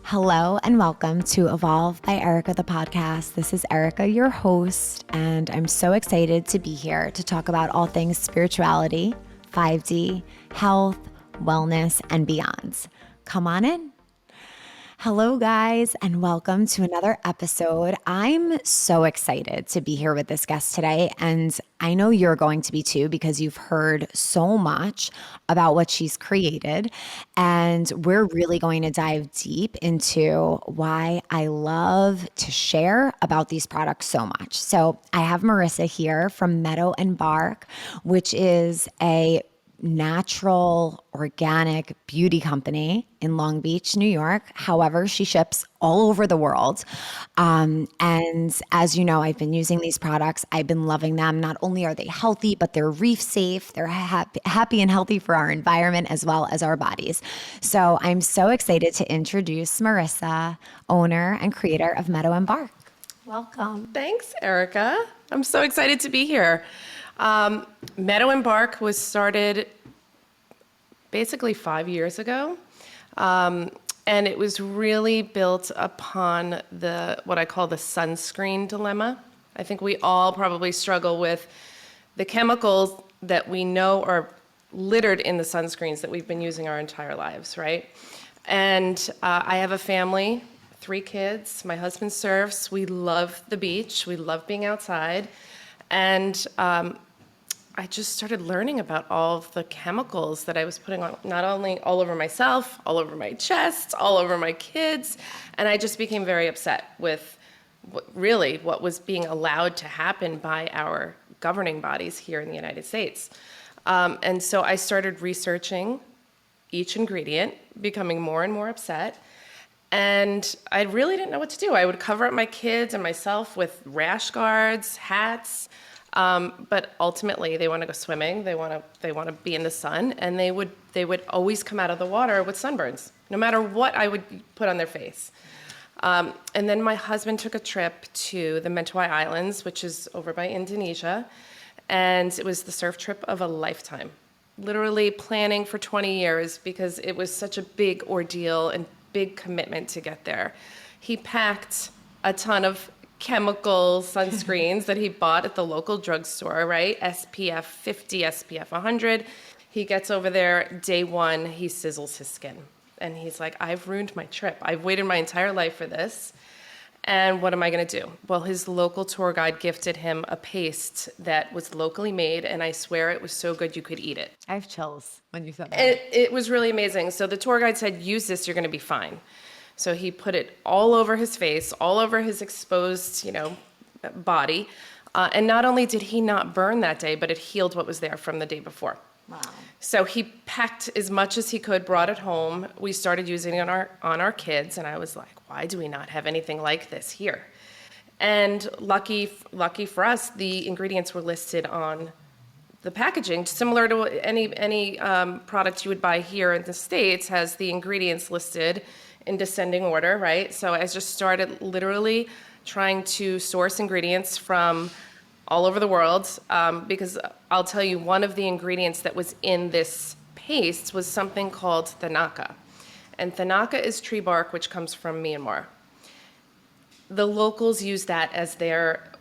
Hello and welcome to Evolve by Erica, the podcast. This is Erica, your host, and I'm so excited to be here to talk about all things spirituality, 5D, health, wellness, and beyond. Come on in. Hello, guys, and welcome to another episode. I'm so excited to be here with this guest today, and I know you're going to be too because you've heard so much about what she's created, and we're really going to dive deep into why I love to share about these products so much. So I have Marisa here from Meadow and Bark, which is a natural organic beauty company in Long Beach, New York. However, she ships all over the world. And as you know, I've been using these products. I've been loving them. Not only are they healthy, but they're reef safe. They're happy and healthy for our environment as well as our bodies. So I'm so excited to introduce Marisa, owner and creator of Meadow and Bark. Welcome. Thanks, Erica. I'm so excited to be here. Meadow and Bark was started basically 5 years ago, and it was really built upon what I call the sunscreen dilemma. I think we all probably struggle with the chemicals that we know are littered in the sunscreens that we've been using our entire lives, right? And I have a family, 3 kids. My husband surfs. We love the beach. We love being outside. And I just started learning about all of the chemicals that I was putting on, not only all over myself, all over my chest, all over my kids, and I just became very upset with what was being allowed to happen by our governing bodies here in the United States. And so I started researching each ingredient, becoming more and more upset, and I really didn't know what to do. I would cover up my kids and myself with rash guards, hats, but ultimately they want to go swimming. They want to be in the sun, and they would always come out of the water with sunburns, no matter what I would put on their face. And then my husband took a trip to the Mentawai Islands, which is over by Indonesia, and it was the surf trip of a lifetime. Literally planning for 20 years because it was such a big ordeal and big commitment to get there. He packed a ton of chemical sunscreens that he bought at the local drugstore, right? SPF 50, SPF 100. He gets over there, day one, he sizzles his skin. And he's like, I've ruined my trip. I've waited my entire life for this. And what am I going to do? Well, his local tour guide gifted him a paste that was locally made, and I swear it was so good you could eat it. I have chills when you said that. It was really amazing. So the tour guide said, use this, you're going to be fine. So he put it all over his face, all over his exposed, body. And not only did he not burn that day, but it healed what was there from the day before. Wow. So he packed as much as he could, brought it home. We started using it on our kids, and I was like, why do we not have anything like this here? And lucky for us, the ingredients were listed on the packaging, similar to any product you would buy here in the States, has the ingredients listed in descending order, right? So I just started literally trying to source ingredients from all over the world, because I'll tell you, one of the ingredients that was in this paste was something called thanaka. And thanaka is tree bark, which comes from Myanmar. The locals use that as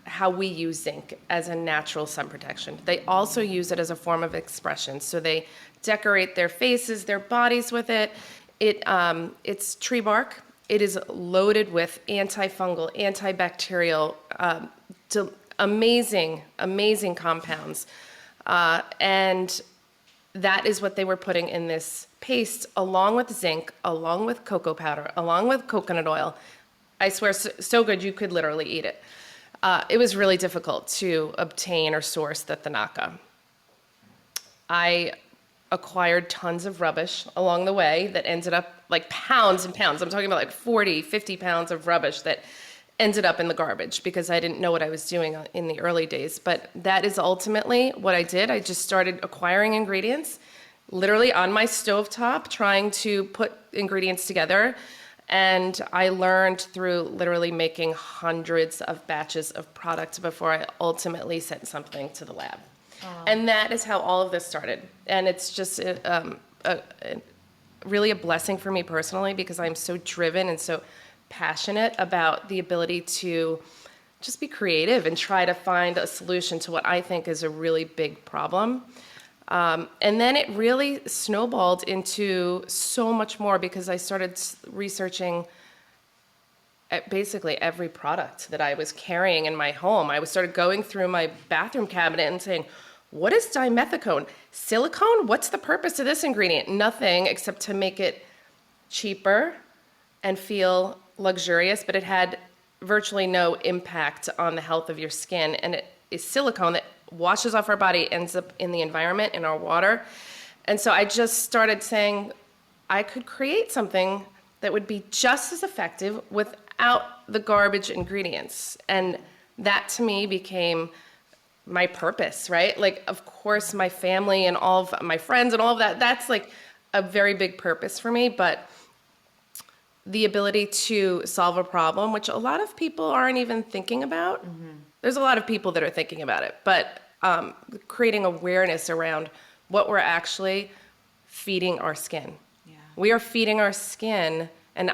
how we use zinc as a natural sun protection. They also use it as a form of expression. So they decorate their faces, their bodies with it. It's tree bark. It is loaded with antifungal, antibacterial, amazing compounds. And that is what they were putting in this paste, along with zinc, along with cocoa powder, along with coconut oil. I swear, so good you could literally eat it. It was really difficult to obtain or source the thanaka. I acquired tons of rubbish along the way that ended up like pounds and pounds. I'm talking about like 40, 50 pounds of rubbish that ended up in the garbage because I didn't know what I was doing in the early days. But that is ultimately what I did. I just started acquiring ingredients, literally on my stovetop, trying to put ingredients together. And I learned through literally making hundreds of batches of product before I ultimately sent something to the lab. And that is how all of this started. And it's just really a blessing for me personally because I'm so driven and so passionate about the ability to just be creative and try to find a solution to what I think is a really big problem. And then it really snowballed into so much more because I started researching basically every product that I was carrying in my home. I started going through my bathroom cabinet and saying, what is dimethicone? Silicone? What's the purpose of this ingredient? Nothing except to make it cheaper and feel luxurious, but it had virtually no impact on the health of your skin. And it is silicone that washes off our body, ends up in the environment, in our water. And so I just started saying I could create something that would be just as effective without the garbage ingredients. And that to me became my purpose, right? Like, of course, my family and all of my friends and all of that, that's like a very big purpose for me. But the ability to solve a problem, which a lot of people aren't even thinking about. Mm-hmm. There's a lot of people that are thinking about it, but creating awareness around what we're actually feeding our skin. Yeah. We are feeding our skin, and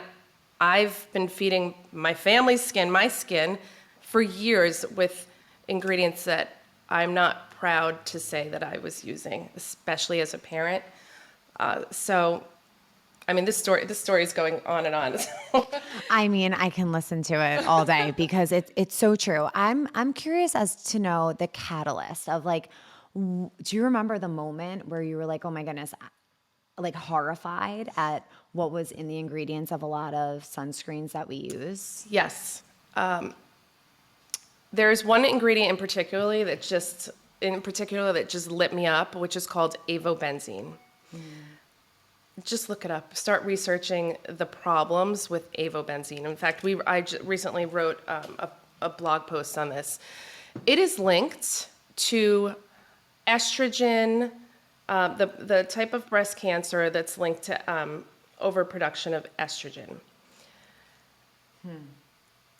I've been feeding my family's skin, my skin, for years with ingredients that I'm not proud to say that I was using, especially as a parent. I mean, this story is going on and on. I mean, I can listen to it all day because it's so true. I'm curious as to know the catalyst of like, do you remember the moment where you were like, oh my goodness, like horrified at what was in the ingredients of a lot of sunscreens that we use? Yes. There's one ingredient in particular that just lit me up, which is called avobenzene. Mm. Just look it up. Start researching the problems with avobenzene. In fact, I recently wrote a blog post on this. It is linked to estrogen, the type of breast cancer that's linked to overproduction of estrogen.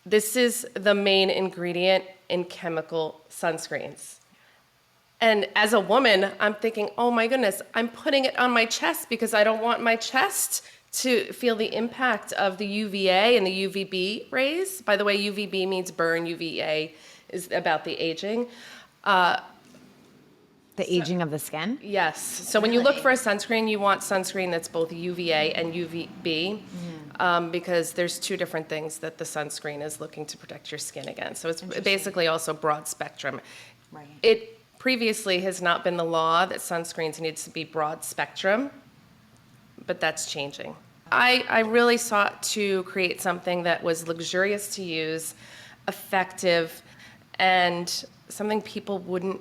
This is the main ingredient in chemical sunscreens. And as a woman, I'm thinking, oh my goodness, I'm putting it on my chest because I don't want my chest to feel the impact of the UVA and the UVB rays. By the way, UVB means burn, UVA is about the aging. Aging of the skin? Yes. So when you look for a sunscreen, you want sunscreen that's both UVA and UVB because there's two different things that the sunscreen is looking to protect your skin against. So it's basically also broad spectrum. Right. It previously has not been the law that sunscreens needs to be broad spectrum, but that's changing. I really sought to create something that was luxurious to use, effective, and something people wouldn't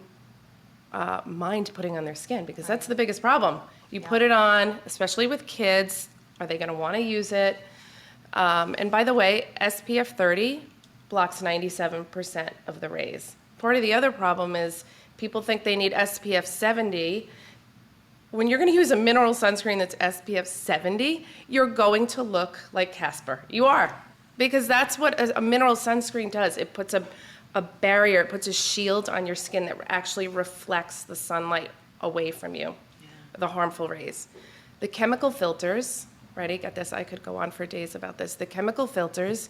mind putting on their skin because that's the biggest problem. You put it on, especially with kids, are they gonna wanna use it? And by the way, SPF 30 blocks 97% of the rays. Part of the other problem is people think they need SPF 70. When you're going to use a mineral sunscreen that's SPF 70, you're going to look like Casper. You are. Because that's what a mineral sunscreen does. It puts a barrier, it puts a shield on your skin that actually reflects the sunlight away from you, the harmful rays. The chemical filters, ready, get this, I could go on for days about this. The chemical filters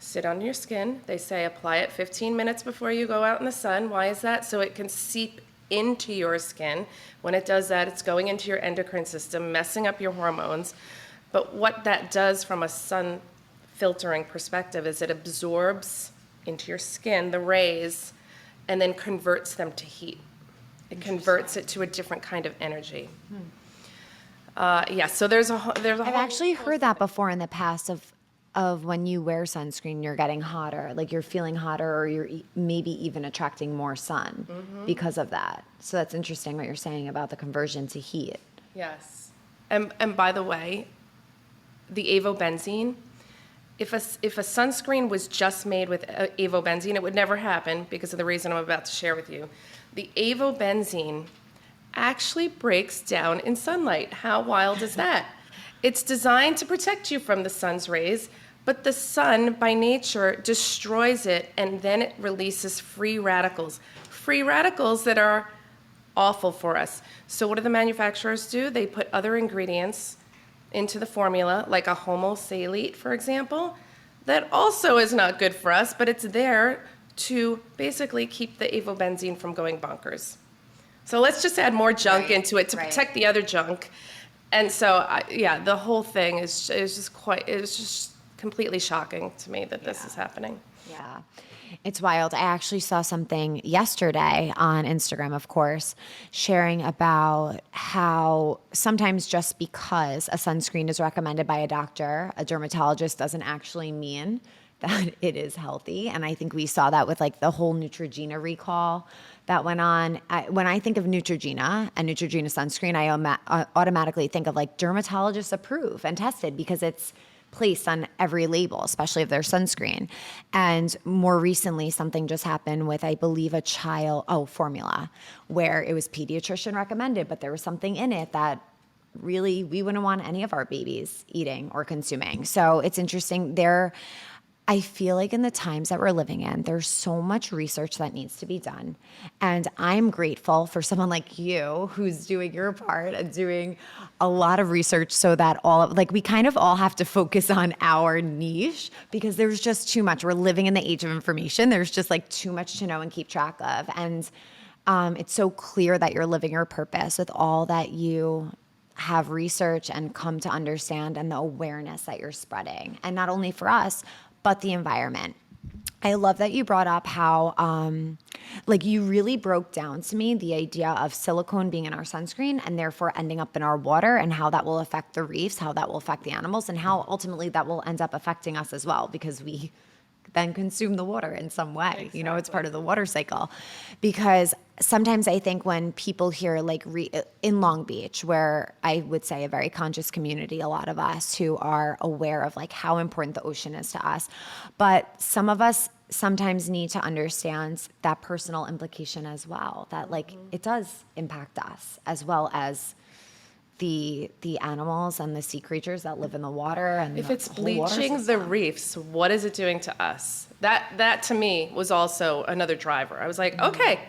sit on your skin. They say apply it 15 minutes before you go out in the sun. Why is that? So it can seep into your skin. When it does that, it's going into your endocrine system, messing up your hormones. But what that does from a sun filtering perspective is it absorbs into your skin the rays and then converts them to heat. It converts it to a different kind of energy. So there's a I've actually heard that before in the past of when you wear sunscreen, you're getting hotter, like you're feeling hotter or you're maybe even attracting more sun because of that. So that's interesting what you're saying about the conversion to heat. Yes. And by the way, the avobenzene, if a sunscreen was just made with avobenzene, it would never happen because of the reason I'm about to share with you. The avobenzene actually breaks down in sunlight. How wild is that? It's designed to protect you from the sun's rays, but the sun, by nature, destroys it, and then it releases free radicals that are awful for us. So what do the manufacturers do? They put other ingredients into the formula, like a homosalate, for example, that also is not good for us, but it's there to basically keep the avobenzene from going bonkers. So let's just add more junk into it to protect the other junk. And so, yeah, the whole thing is just completely shocking to me that this is happening. Yeah. It's wild. I actually saw something yesterday on Instagram, of course, sharing about how sometimes just because a sunscreen is recommended by a doctor, a dermatologist, doesn't actually mean that it is healthy. And I think we saw that with like the whole Neutrogena recall that went on. When I think of Neutrogena and Neutrogena sunscreen, I automatically think of like dermatologists approve and tested because it's placed on every label, especially if they're sunscreen. And more recently, something just happened with, I believe, formula, where it was pediatrician recommended, but there was something in it that really we wouldn't want any of our babies eating or consuming. So it's interesting. I feel like in the times that we're living in, there's so much research that needs to be done. And I'm grateful for someone like you who's doing your part and doing a lot of research so that we kind of all have to focus on our niche because there's just too much. We're living in the age of information. There's just like too much to know and keep track of. And it's so clear that you're living your purpose with all that you have research and come to understand and the awareness that you're spreading. And not only for us, but the environment. I love that you brought up how, you really broke down to me the idea of silicone being in our sunscreen and therefore ending up in our water and how that will affect the reefs, how that will affect the animals, and how ultimately that will end up affecting us as well because we then consume the water in some way. Exactly. It's part of the water cycle. Because sometimes I think when people hear in Long Beach, where I would say a very conscious community, a lot of us who are aware of like how important the ocean is to us, but some of us sometimes need to understand that personal implication as well, that it does impact us as well as the animals and the sea creatures that live in the water. And if it's bleaching the reefs, what is it doing to us? That to me was also another driver. I was like, okay,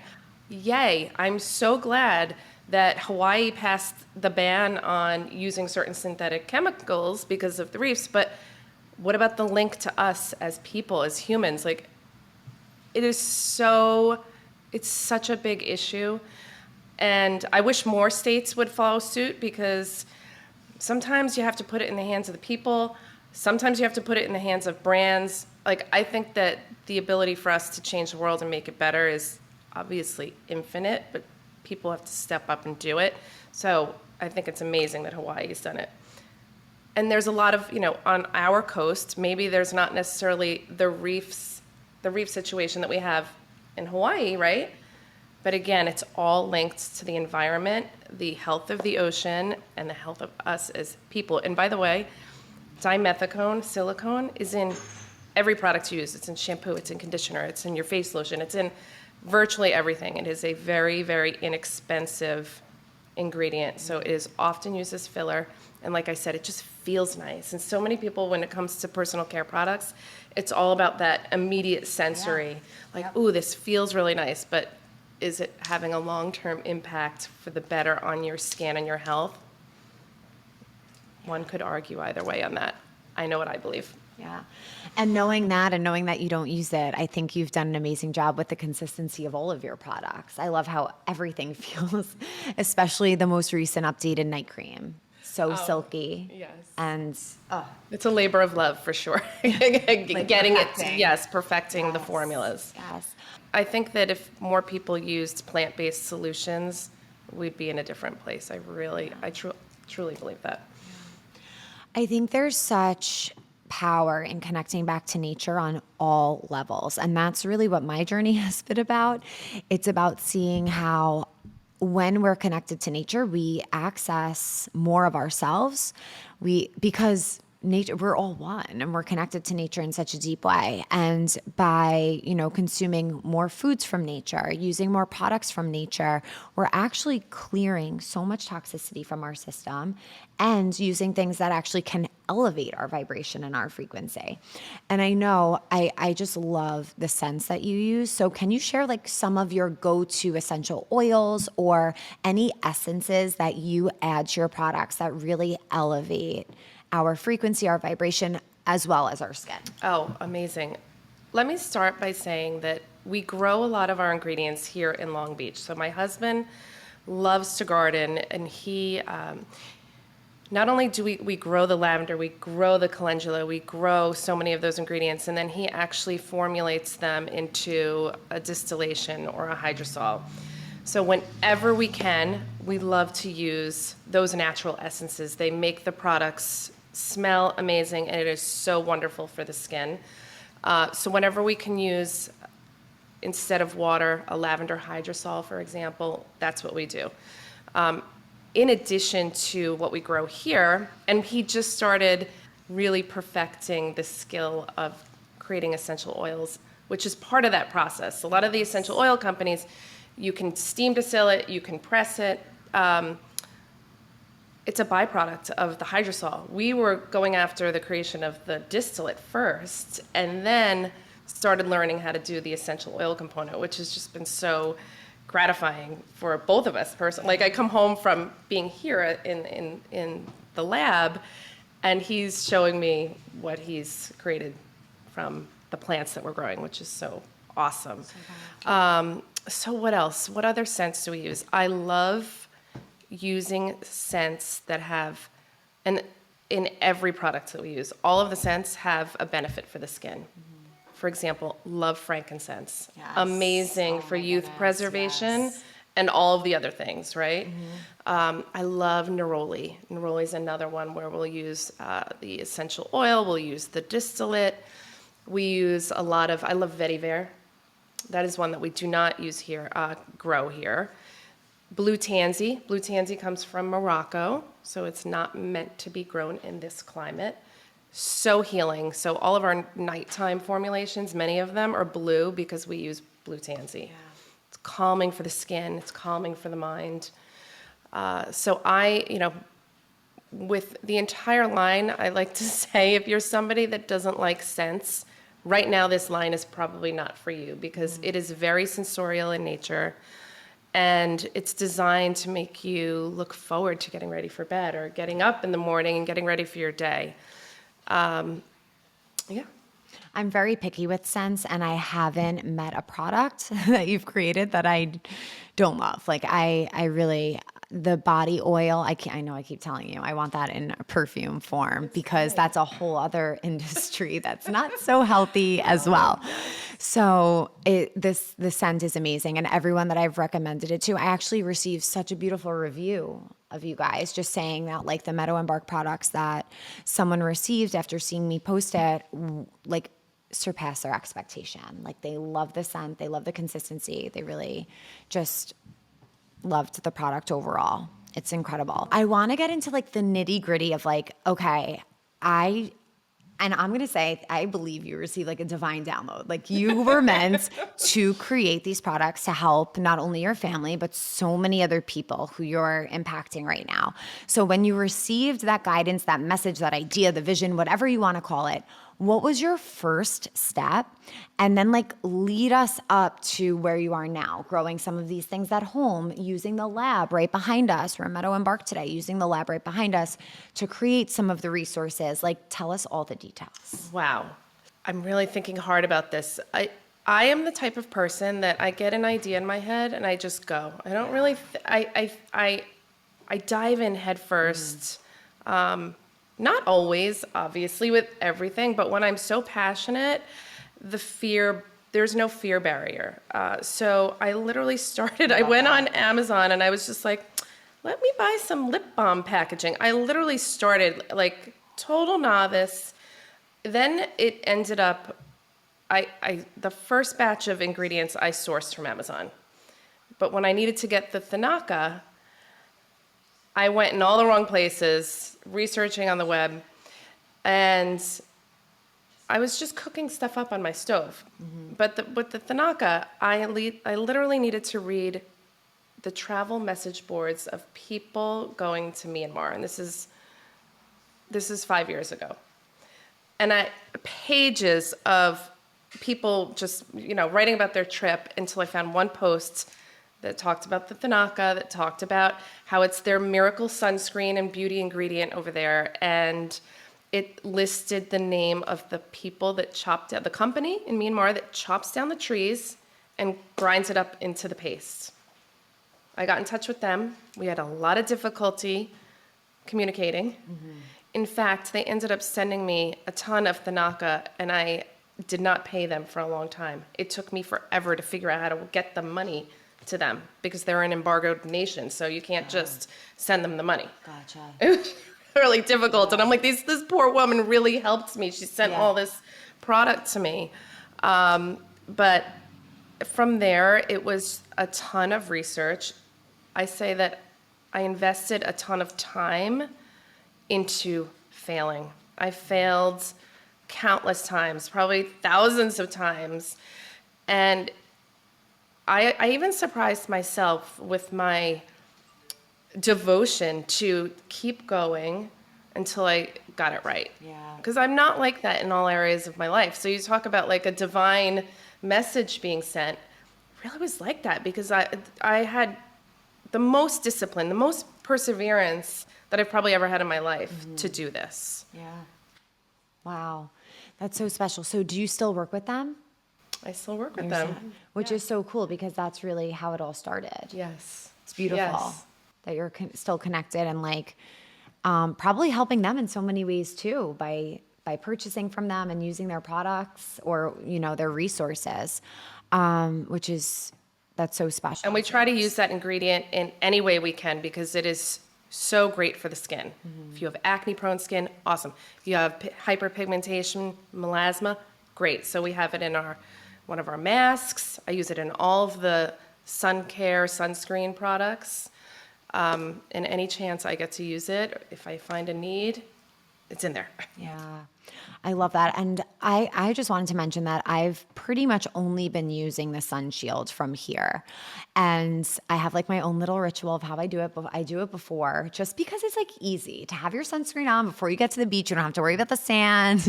yay. I'm so glad that Hawaii passed the ban on using certain synthetic chemicals because of the reefs, but what about the link to us as people, as humans? It's such a big issue. And I wish more states would follow suit because sometimes you have to put it in the hands of the people. Sometimes you have to put it in the hands of brands. I think that the ability for us to change the world and make it better is obviously infinite, but people have to step up and do it. So I think it's amazing that Hawaii's done it. And there's a lot of, on our coast, maybe there's not necessarily the reef situation that we have in Hawaii, right? But again, it's all linked to the environment, the health of the ocean, and the health of us as people. And by the way, dimethicone, silicone, is in every product you use. It's in shampoo, it's in conditioner, it's in your face lotion, it's in virtually everything. It is a very, very inexpensive ingredient. So it is often used as filler. And like I said, it just feels nice. And so many people, when it comes to personal care products, it's all about that immediate sensory. Ooh, this feels really nice, but is it having a long-term impact for the better on your skin and your health? One could argue either way on that. I know what I believe. Yeah. And knowing that you don't use it, I think you've done an amazing job with the consistency of all of your products. I love how everything feels, especially the most recent updated night cream. So silky. Yes. And it's a labor of love for sure. Getting it, perfecting the formulas. Yes. I think that if more people used plant-based solutions, we'd be in a different place. I truly believe that. I think there's such power in connecting back to nature on all levels. And that's really what my journey has been about. It's about seeing how when we're connected to nature, we access more of ourselves. Because nature, we're all one, and we're connected to nature in such a deep way. And by, consuming more foods from nature, using more products from nature, we're actually clearing so much toxicity from our system and using things that actually can elevate our vibration and our frequency. And I know I just love the scents that you use. So can you share like some of your go-to essential oils or any essences that you add to your products that really elevate our frequency, our vibration, as well as our skin? Oh, amazing. Let me start by saying that we grow a lot of our ingredients here in Long Beach. So my husband loves to garden, and he, not only do we grow the lavender, we grow the calendula, we grow so many of those ingredients, and then he actually formulates them into a distillation or a hydrosol. So whenever we can, we love to use those natural essences. They make the products smell amazing, and it is so wonderful for the skin. So whenever we can use, instead of water, a lavender hydrosol, for example, that's what we do. In addition to what we grow here, and he just started really perfecting the skill of creating essential oils, which is part of that process. A lot of the essential oil companies, you can steam distill it, you can press it. It's a byproduct of the hydrosol. We were going after the creation of the distillate first, and then started learning how to do the essential oil component, which has just been so gratifying for both of us personally. Like, I come home from being here in the lab, and he's showing me what he's created from the plants that we're growing, which is so awesome. So what else? What other scents do we use? I love using scents that have, and in every product that we use, all of the scents have a benefit for the skin. For example, love frankincense. Yes. Amazing for youth preservation and all of the other things, right? I love neroli. Neroli is another one where we'll use the essential oil, we'll use the distillate. We use a lot of, I love vetiver. That is one that we do not use here, grow here. Blue tansy. Blue tansy comes from Morocco, so it's not meant to be grown in this climate. So healing. So all of our nighttime formulations, many of them are blue because we use blue tansy. Yeah. It's calming for the skin. It's calming for the mind. So with the entire line, I like to say, if you're somebody that doesn't like scents, right now this line is probably not for you, because it is very sensorial in nature, and it's designed to make you look forward to getting ready for bed or getting up in the morning and getting ready for your day. Yeah. I'm very picky with scents, and I haven't met a product that you've created that I don't love. Like I really, the body oil, I know I keep telling you, I want that in a perfume form, because that's a whole other industry that's not so healthy as well. So the scent is amazing, and everyone that I've recommended it to, I actually received such a beautiful review of you guys, just saying that like the Meadow and Bark products that someone received after seeing me post it, like surpass their expectation. Like they love the scent, they love the consistency, they really just loved the product overall. It's incredible. I want to get into like the nitty gritty of like, okay, and I'm going to say, I believe you received like a divine download. Like you were meant to create these products to help not only your family, but so many other people who you're impacting right now. So when you received that guidance, that message, that idea, the vision, whatever you want to call it, what was your first step? And then like lead us up to where you are now, growing some of these things at home, using the lab right behind us. We're at Meadow and Bark today, using the lab right behind us to create some of the resources. Like tell us all the details. Wow. I'm really thinking hard about this. I am the type of person that I get an idea in my head and I just go. I don't really, I dive in head first. Not always, obviously, with everything, but when I'm so passionate, there's no fear barrier. So I literally started, I went on Amazon and I was just like, let me buy some lip balm packaging. I literally started like total novice. Then it ended up, the first batch of ingredients I sourced from Amazon. But when I needed to get the Thanaka, I went in all the wrong places, researching on the web, And I was just cooking stuff up on my stove. But with the Tanaka, I literally needed to read the travel message boards of people going to Myanmar. And this is 5 years ago. And pages of people just, writing about their trip until I found one post that talked about the Tanaka, that talked about how it's their miracle sunscreen and beauty ingredient over there. And it listed the name of the people that chopped down, the company in Myanmar that chops down the trees and grinds it up into the paste. I got in touch with them. We had a lot of difficulty communicating. In fact, they ended up sending me a ton of Tanaka, and I did not pay them for a long time. It took me forever to figure out how to get the money to them because they're an embargoed nation, so you can't just send them the money. Gotcha. It was really difficult, and I'm like, this poor woman really helped me. She sent all this product to me. But from there, it was a ton of research. I say that I invested a ton of time into failing. I failed countless times, probably thousands of times. And I even surprised myself with my devotion to keep going until I got it right. Yeah. Because I'm not like that in all areas of my life. So you talk about like a divine message being sent. It really was like that because I had the most discipline, the most perseverance that I've probably ever had in my life to do this. Yeah. Wow. That's so special. So do you still work with them? I still work with them. Which is so cool because that's really how it all started. Yes. It's beautiful that you're still connected and like probably helping them in so many ways too by purchasing from them and using their products or, their resources, that's so special. And we try to use that ingredient in any way we can because it is so great for the skin. If you have acne-prone skin, awesome. If you have hyperpigmentation, melasma, great. So we have it in one of our masks. I use it in all of the sun care, sunscreen products. And any chance I get to use it, if I find a need, it's in there. Yeah, I love that. And I just wanted to mention that I've pretty much only been using the sun shield from here. And I have like my own little ritual of how I do it. But I do it before just because it's like easy to have your sunscreen on before you get to the beach. You don't have to worry about the sand.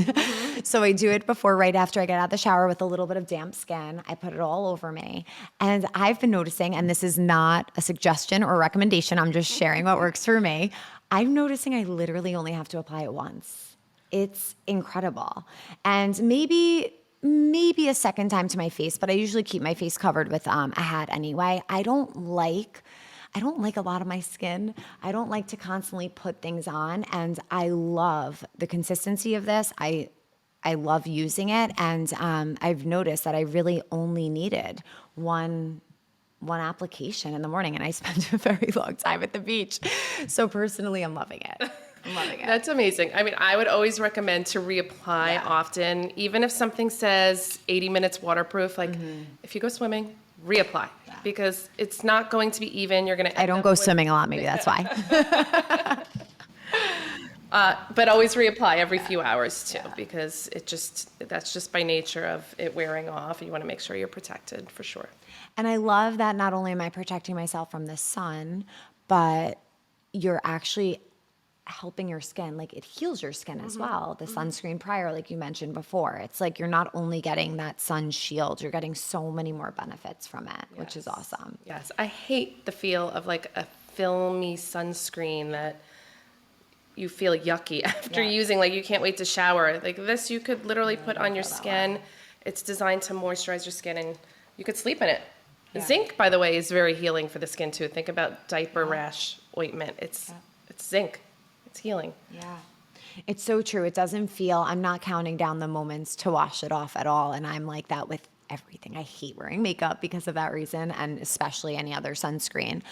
So I do it before, right after I get out of the shower with a little bit of damp skin. I put it all over me. And I've been noticing, and this is not a suggestion or recommendation, I'm just sharing what works for me. I'm noticing I literally only have to apply it once. It's incredible. And maybe a second time to my face, but I usually keep my face covered with a hat anyway. I don't like a lot of my skin. I don't like to constantly put things on, and I love the consistency of this. I love using it, and I've noticed that I really only needed one application in the morning, and I spent a very long time at the beach. So personally, I'm loving it. I'm loving it. That's amazing. I mean, I would always recommend to reapply often, even if something says 80 minutes waterproof, like if you go swimming, reapply because it's not going to be even. You're going to I don't go swimming a lot. Maybe that's why. But always reapply every few hours too, because that's just by nature of it wearing off. You want to make sure you're protected for sure. And I love that not only am I protecting myself from the sun, but you're actually helping your skin. Like it heals your skin as well. The sunscreen prior, like you mentioned before, it's like you're not only getting that sun shield, you're getting so many more benefits from it, which is awesome. Yes, I hate the feel of like a filmy sunscreen that you feel yucky after using. Like you can't wait to shower. Like this, you could literally put on your skin. It's designed to moisturize your skin, and you could sleep in it. Zinc, by the way, is very healing for the skin too. Think about diaper rash ointment. It's zinc. It's healing. Yeah. It's so true. It doesn't feel, I'm not counting down the moments to wash it off at all. And I'm like that with everything. I hate wearing makeup because of that reason, and especially any other sunscreen.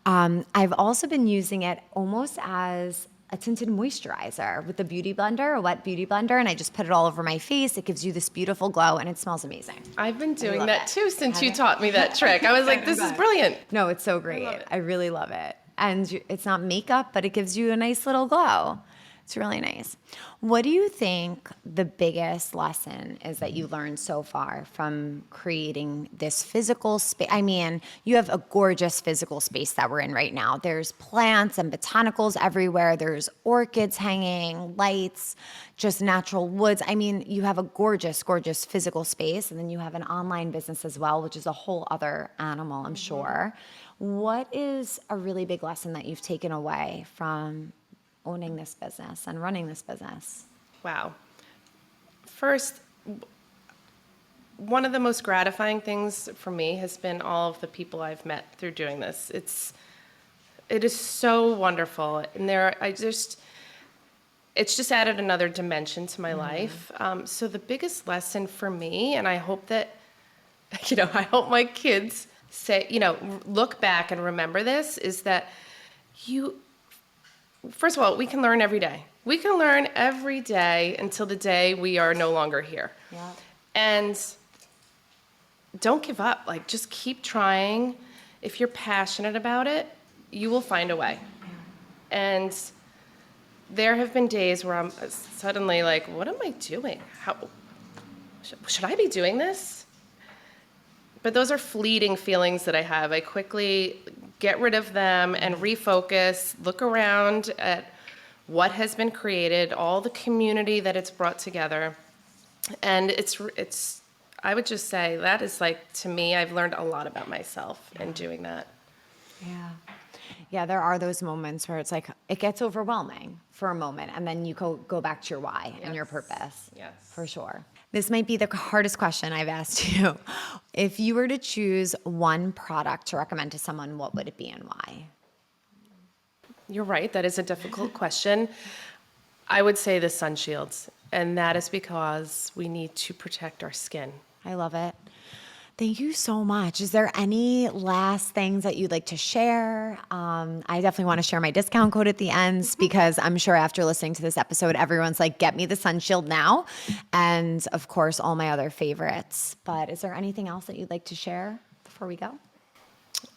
I've also been using it almost as a tinted moisturizer with the beauty blender, a wet beauty blender, and I just put it all over my face. It gives you this beautiful glow, and it smells amazing. I've been doing that too since you taught me that trick. I was like, this is brilliant. No, it's so great. I really love it. And it's not makeup, but it gives you a nice little glow. It's really nice. What do you think the biggest lesson is that you learned so far from creating this physical space? I mean, you have a gorgeous physical space that we're in right now. There's plants and botanicals everywhere. There's orchids hanging, lights, just natural woods. I mean, you have a gorgeous, gorgeous physical space. And then you have an online business as well, which is a whole other animal, I'm sure. What is a really big lesson that you've taken away from owning this business and running this business? Wow. First, one of the most gratifying things for me has been all of the people I've met through doing this. It is so wonderful, and it's just added another dimension to my life. So the biggest lesson for me, and I hope that, I hope my kids say, look back and remember this, is that first of all, we can learn every day. We can learn every day until the day we are no longer here. Yeah. And don't give up. Like, just keep trying. If you're passionate about it, you will find a way. And there have been days where I'm suddenly like, what am I doing? Should I be doing this? But those are fleeting feelings that I have. I quickly get rid of them and refocus, look around at what has been created, all the community that it's brought together. And I would just say that is, like, to me, I've learned a lot about myself in doing that. Yeah. Yeah, there are those moments where it's like, it gets overwhelming for a moment, and then you go back to your why and your purpose. Yes. For sure. This might be the hardest question I've asked you. If you were to choose one product to recommend to someone, what would it be and why? You're right, that is a difficult question. I would say the sun shields, and that is because we need to protect our skin. I love it. Thank you so much. Is there any last things that you'd like to share? I definitely want to share my discount code at the end because I'm sure after listening to this episode, everyone's like, get me the sun shield now. And of course, all my other favorites. But is there anything else that you'd like to share before we go?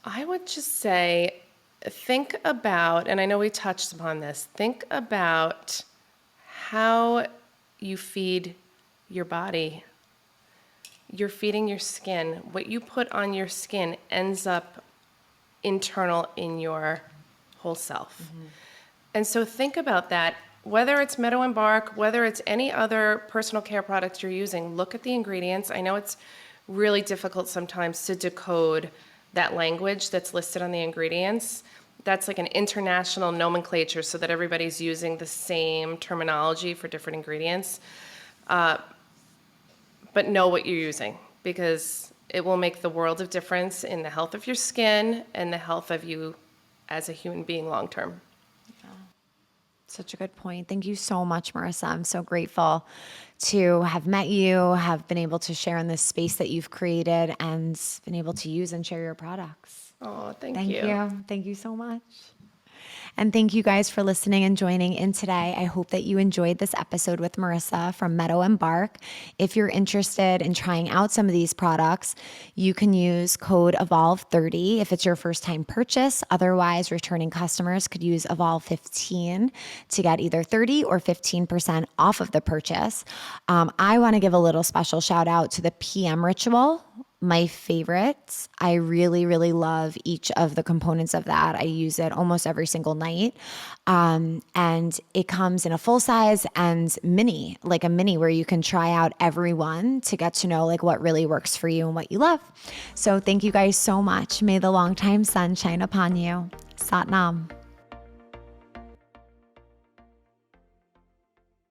I would just say, think about, and I know we touched upon this, think about how you feed your body. You're feeding your skin. What you put on your skin ends up internal in your whole self. Mm-hmm. And so think about that. Whether it's Meadow and Bark, whether it's any other personal care products you're using, look at the ingredients. I know it's really difficult sometimes to decode that language that's listed on the ingredients. That's like an international nomenclature so that everybody's using the same terminology for different ingredients. But know what you're using, because it will make the world of difference in the health of your skin and the health of you as a human being long term. Such a good point. Thank you so much, Marisa. I'm so grateful to have met you, have been able to share in this space that you've created, and been able to use and share your products. Oh, thank you. you. Thank you. Thank you so much. And thank you guys for listening and joining in today. I hope that you enjoyed this episode with Marisa from Meadow and Bark. If you're interested in trying out some of these products, you can use code EVOLVE30 if it's your first time purchase. Otherwise, returning customers could use EVOLVE15 to get either 30 or 15% off of the purchase. I want to give a little special shout out to the PM Ritual. My favorites. I really, really love each of the components of that. I use it almost every single night. And it comes in a full size and mini, like a mini where you can try out every one to get to know like what really works for you and what you love. So thank you guys so much. May the long time sun shine upon you. Sat Nam.